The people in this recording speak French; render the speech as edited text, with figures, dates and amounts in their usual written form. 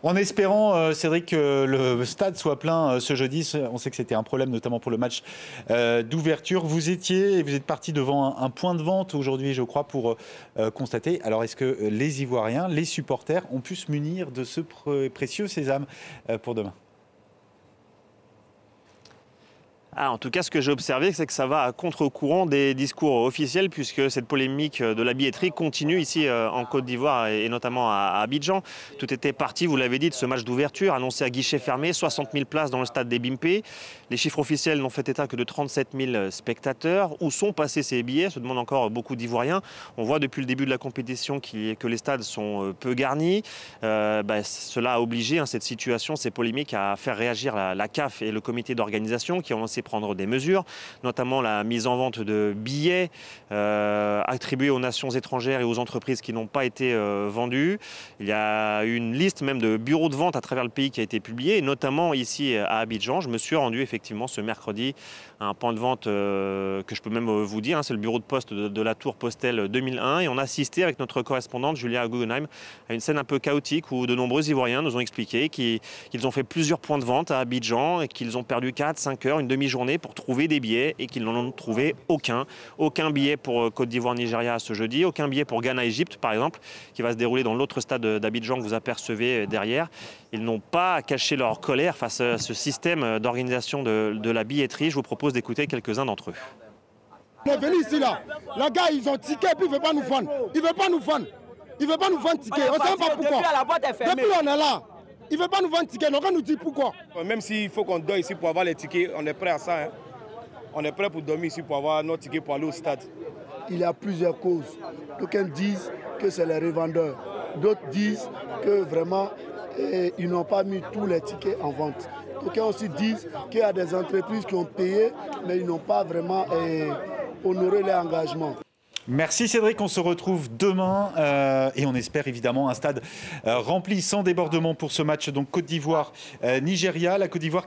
En espérant, Cédric, que le stade soit plein ce jeudi. On sait que c'était un problème, notamment pour le match d'ouverture. Vous êtes parti devant un point de vente aujourd'hui, je crois, pour constater. Alors, est-ce que les Ivoiriens, les supporters, ont pu se munir de ce précieux sésame pour demain? En tout cas, ce que j'ai observé, c'est que ça va à contre-courant des discours officiels, puisque cette polémique de la billetterie continue ici en Côte d'Ivoire et notamment à Abidjan. Tout était parti, vous l'avez dit, de ce match d'ouverture, annoncé à guichet fermé, 60 000 places dans le stade des Bimpé. Les chiffres officiels n'ont fait état que de 37 000 spectateurs. Où sont passés ces billets? Se demandent encore beaucoup d'Ivoiriens. On voit depuis le début de la compétition que les stades sont peu garnis. Cela a obligé cette situation, ces polémiques, à faire réagir la CAF et le comité d'organisation qui ont lancé prendre des mesures, notamment la mise en vente de billets attribués aux nations étrangères et aux entreprises qui n'ont pas été vendus. Il y a une liste même de bureaux de vente à travers le pays qui a été publiée, notamment ici à Abidjan. Je me suis rendu effectivement ce mercredi à un point de vente que je peux même vous dire, c'est le bureau de poste de la tour Postel 2001, et on a assisté avec notre correspondante Julia Guggenheim à une scène un peu chaotique où de nombreux Ivoiriens nous ont expliqué qu'ils ont fait plusieurs points de vente à Abidjan et qu'ils ont perdu 4-5 heures, une demi-journée pour trouver des billets et qu'ils n'en ont trouvé aucun. Aucun billet pour Côte d'Ivoire-Nigeria ce jeudi, aucun billet pour Ghana-Égypte par exemple, qui va se dérouler dans l'autre stade d'Abidjan que vous apercevez derrière. Ils n'ont pas caché leur colère face à ce système d'organisation de la billetterie. Je vous propose d'écouter quelques-uns d'entre eux. On est venu ici là, les gars ils ont ticket puis ils ne veulent pas nous vendre. Ils ne veulent pas nous vendre. Ils ne veulent pas nous vendre ticket. On ne sait pas pourquoi. Depuis on est là. Ils ne veulent pas nous vendre ticket, donc on nous dit pourquoi. Même s'il faut qu'on dort ici pour avoir les tickets, on est prêt à ça. On est prêt pour dormir ici pour avoir nos tickets pour aller au stade. Il y a plusieurs causes. D'aucuns disent que c'est les revendeurs. D'autres disent que vraiment, ils n'ont pas mis tous les tickets en vente. D'aucuns aussi disent qu'il y a des entreprises qui ont payé, mais ils n'ont pas vraiment honoré leur engagement. Merci Cédric, on se retrouve demain et on espère évidemment un stade rempli sans débordement pour ce match donc Côte d'Ivoire-Nigeria. La Côte d'Ivoire